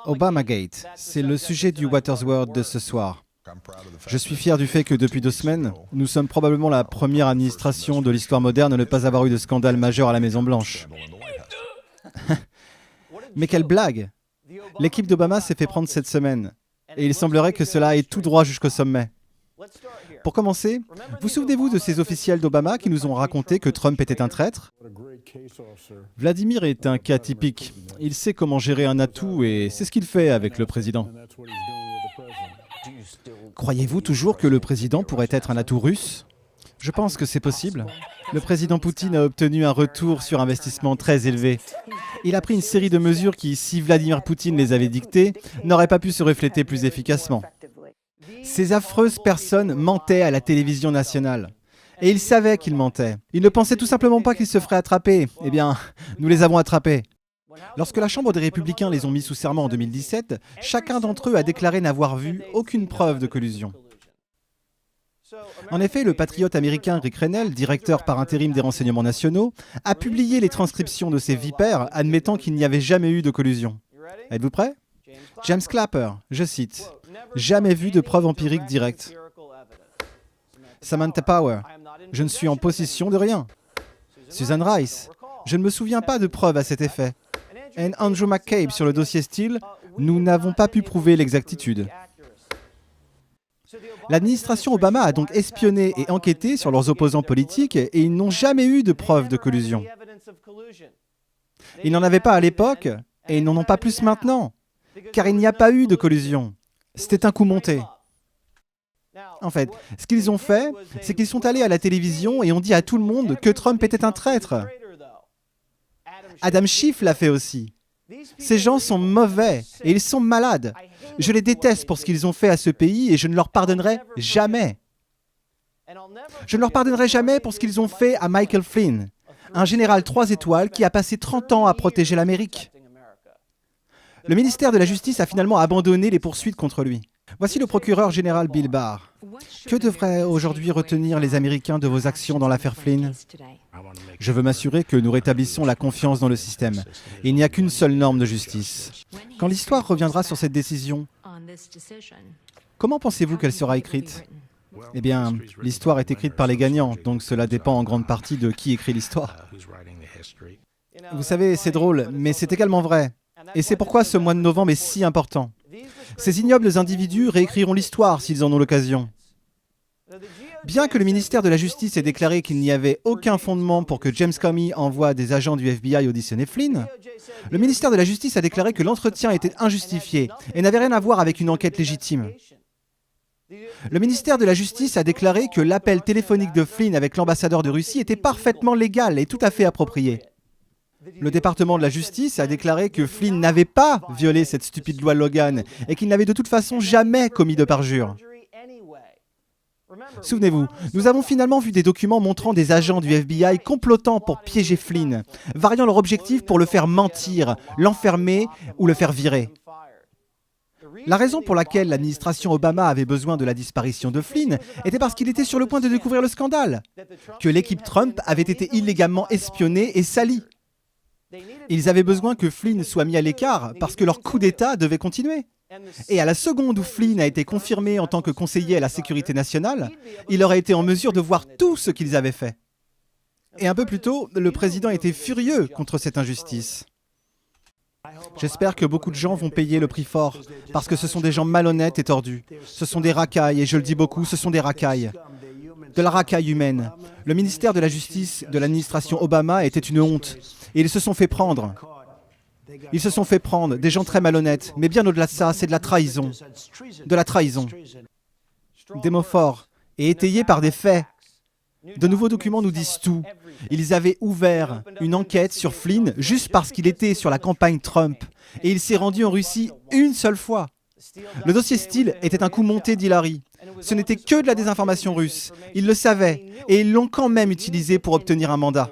Obamagate, c'est le sujet du Watersworld de ce soir. Je suis fier du fait que depuis 2 semaines, nous sommes probablement la première administration de l'histoire moderne à ne pas avoir eu de scandale majeur à la Maison-Blanche. Mais quelle blague! L'équipe d'Obama s'est fait prendre cette semaine, et il semblerait que cela aille tout droit jusqu'au sommet. Pour commencer, vous souvenez-vous de ces officiels d'Obama qui nous ont raconté que Trump était un traître? Vladimir est un cas typique. Il sait comment gérer un atout et c'est ce qu'il fait avec le président. Croyez-vous toujours que le président pourrait être un atout russe? Je pense que c'est possible. Le président Poutine a obtenu un retour sur investissement très élevé. Il a pris une série de mesures qui, si Vladimir Poutine les avait dictées, n'auraient pas pu se refléter plus efficacement. Ces affreuses personnes mentaient à la télévision nationale. Et ils savaient qu'ils mentaient. Ils ne pensaient tout simplement pas qu'ils se feraient attraper. Eh bien, nous les avons attrapés. Lorsque la Chambre des Républicains les ont mis sous serment en 2017, chacun d'entre eux a déclaré n'avoir vu aucune preuve de collusion. En effet, le patriote américain Rick Rennell, directeur par intérim des renseignements nationaux, a publié les transcriptions de ces vipères admettant qu'il n'y avait jamais eu de collusion. Êtes-vous prêts? James Clapper, je cite, « Jamais vu de preuve empirique directe. » Samantha Power, « Je ne suis en possession de rien. » Susan Rice, « Je ne me souviens pas de preuves à cet effet. » Et Andrew McCabe sur le dossier Steele, « Nous n'avons pas pu prouver l'exactitude. » L'administration Obama a donc espionné et enquêté sur leurs opposants politiques et ils n'ont jamais eu de preuve de collusion. Ils n'en avaient pas à l'époque et ils n'en ont pas plus maintenant, car il n'y a pas eu de collusion. C'était un coup monté. En fait, ce qu'ils ont fait, c'est qu'ils sont allés à la télévision et ont dit à tout le monde que Trump était un traître. Adam Schiff l'a fait aussi. Ces gens sont mauvais et ils sont malades. Je les déteste pour ce qu'ils ont fait à ce pays et je ne leur pardonnerai jamais. Je ne leur pardonnerai jamais pour ce qu'ils ont fait à Michael Flynn, un général 3 étoiles qui a passé 30 ans à protéger l'Amérique. Le ministère de la Justice a finalement abandonné les poursuites contre lui. Voici le procureur général Bill Barr. Que devraient aujourd'hui retenir les Américains de vos actions dans l'affaire Flynn? Je veux m'assurer que nous rétablissons la confiance dans le système. Il n'y a qu'une seule norme de justice. Quand l'histoire reviendra sur cette décision, comment pensez-vous qu'elle sera écrite? Eh bien, l'histoire est écrite par les gagnants, donc cela dépend en grande partie de qui écrit l'histoire. Vous savez, c'est drôle, mais c'est également vrai. Et c'est pourquoi ce mois de novembre est si important. Ces ignobles individus réécriront l'histoire s'ils en ont l'occasion. Bien que le ministère de la Justice ait déclaré qu'il n'y avait aucun fondement pour que James Comey envoie des agents du FBI auditionner Flynn, le ministère de la Justice a déclaré que l'entretien était injustifié et n'avait rien à voir avec une enquête légitime. Le ministère de la Justice a déclaré que l'appel téléphonique de Flynn avec l'ambassadeur de Russie était parfaitement légal et tout à fait approprié. Le département de la Justice a déclaré que Flynn n'avait pas violé cette stupide loi Logan et qu'il n'avait de toute façon jamais commis de parjure. Souvenez-vous, nous avons finalement vu des documents montrant des agents du FBI complotant pour piéger Flynn, variant leur objectif pour le faire mentir, l'enfermer ou le faire virer. La raison pour laquelle l'administration Obama avait besoin de la disparition de Flynn était parce qu'il était sur le point de découvrir le scandale, que l'équipe Trump avait été illégalement espionnée et salie. Ils avaient besoin que Flynn soit mis à l'écart parce que leur coup d'État devait continuer. Et à la seconde où Flynn a été confirmé en tant que conseiller à la sécurité nationale, il aurait été en mesure de voir tout ce qu'ils avaient fait. Et un peu plus tôt, le président était furieux contre cette injustice. J'espère que beaucoup de gens vont payer le prix fort, parce que ce sont des gens malhonnêtes et tordus. Ce sont des racailles, et je le dis beaucoup, ce sont des racailles. De la racaille humaine. Le ministère de la Justice de l'administration Obama était une honte. Et ils se sont fait prendre. Ils se sont fait prendre, des gens très malhonnêtes. Mais bien au-delà de ça, c'est de la trahison. De la trahison. Des mots forts et étayés par des faits. De nouveaux documents nous disent tout. Ils avaient ouvert une enquête sur Flynn juste parce qu'il était sur la campagne Trump. Et il s'est rendu en Russie une seule fois. Le dossier Steele était un coup monté d'Hillary. Ce n'était que de la désinformation russe. Ils le savaient et ils l'ont quand même utilisé pour obtenir un mandat.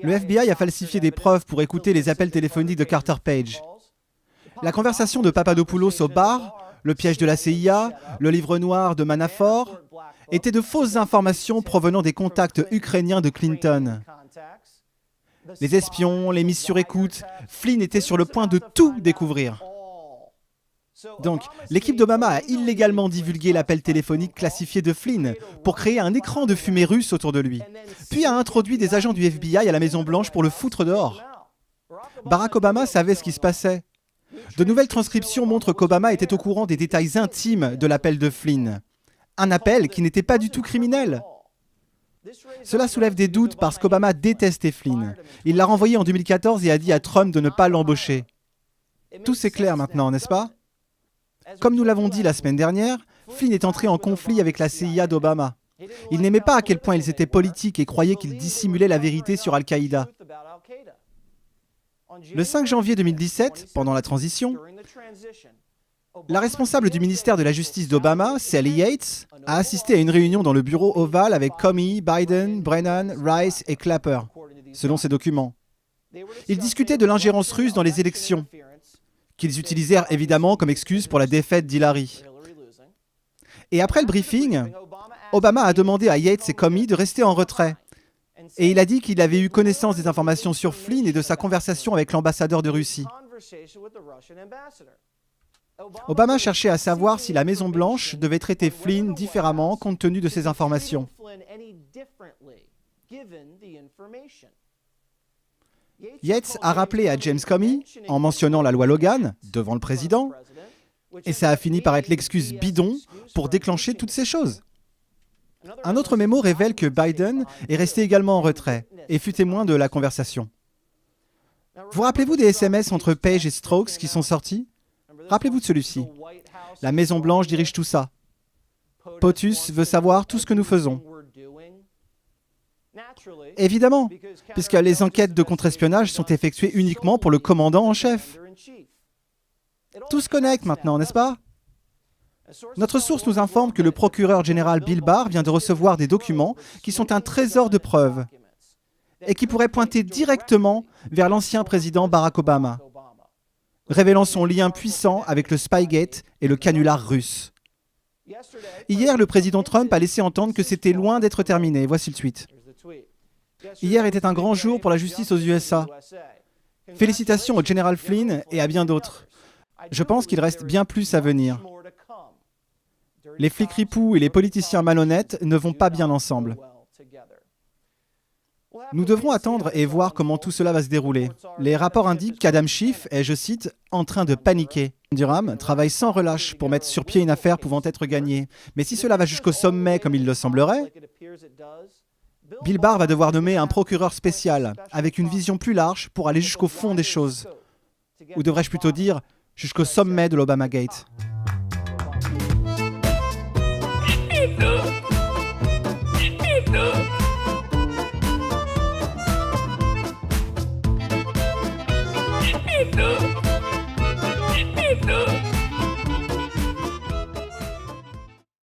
Le FBI a falsifié des preuves pour écouter les appels téléphoniques de Carter Page. La conversation de Papadopoulos au bar, le piège de la CIA, le livre noir de Manafort, étaient de fausses informations provenant des contacts ukrainiens de Clinton. Les espions, les mises sur écoute, Flynn était sur le point de tout découvrir. Donc, l'équipe d'Obama a illégalement divulgué l'appel téléphonique classifié de Flynn pour créer un écran de fumée russe autour de lui, puis a introduit des agents du FBI à la Maison-Blanche pour le foutre dehors. Barack Obama savait ce qui se passait. De nouvelles transcriptions montrent qu'Obama était au courant des détails intimes de l'appel de Flynn. Un appel qui n'était pas du tout criminel. Cela soulève des doutes parce qu'Obama détestait Flynn. Il l'a renvoyé en 2014 et a dit à Trump de ne pas l'embaucher. Tout c'est clair maintenant, n'est-ce pas? Comme nous l'avons dit la semaine dernière, Flynn est entré en conflit avec la CIA d'Obama. Il n'aimait pas à quel point ils étaient politiques et croyait qu'ils dissimulaient la vérité sur Al-Qaïda. Le 5 janvier 2017, pendant la transition, la responsable du ministère de la Justice d'Obama, Sally Yates, a assisté à une réunion dans le bureau ovale avec Comey, Biden, Brennan, Rice et Clapper, selon ces documents. Ils discutaient de l'ingérence russe dans les élections, qu'ils utilisèrent évidemment comme excuse pour la défaite d'Hillary. Et après le briefing, Obama a demandé à Yates et Comey de rester en retrait. Et il a dit qu'il avait eu connaissance des informations sur Flynn et de sa conversation avec l'ambassadeur de Russie. Obama cherchait à savoir si la Maison-Blanche devait traiter Flynn différemment compte tenu de ces informations. Yates a rappelé à James Comey, en mentionnant la loi Logan, devant le président, et ça a fini par être l'excuse bidon pour déclencher toutes ces choses. Un autre mémo révèle que Biden est resté également en retrait et fut témoin de la conversation. Vous rappelez-vous des SMS entre Page et Strokes qui sont sortis? Rappelez-vous de celui-ci. La Maison-Blanche dirige tout ça. POTUS veut savoir tout ce que nous faisons. Évidemment, puisque les enquêtes de contre-espionnage sont effectuées uniquement pour le commandant en chef. Tout se connecte maintenant, n'est-ce pas? Notre source nous informe que le procureur général Bill Barr vient de recevoir des documents qui sont un trésor de preuves et qui pourraient pointer directement vers l'ancien président Barack Obama, révélant son lien puissant avec le Spygate et le canular russe. Hier, le président Trump a laissé entendre que c'était loin d'être terminé. Voici le tweet. Hier était un grand jour pour la justice aux USA. Félicitations au général Flynn et à bien d'autres. Je pense qu'il reste bien plus à venir. Les flics ripoux et les politiciens malhonnêtes ne vont pas bien ensemble. Nous devrons attendre et voir comment tout cela va se dérouler. Les rapports indiquent qu'Adam Schiff est, je cite, en train de paniquer. Durham travaille sans relâche pour mettre sur pied une affaire pouvant être gagnée. Mais si cela va jusqu'au sommet comme il le semblerait, Bill Barr va devoir nommer un procureur spécial avec une vision plus large pour aller jusqu'au fond des choses. Ou devrais-je plutôt dire, jusqu'au sommet de l'Obamagate. No.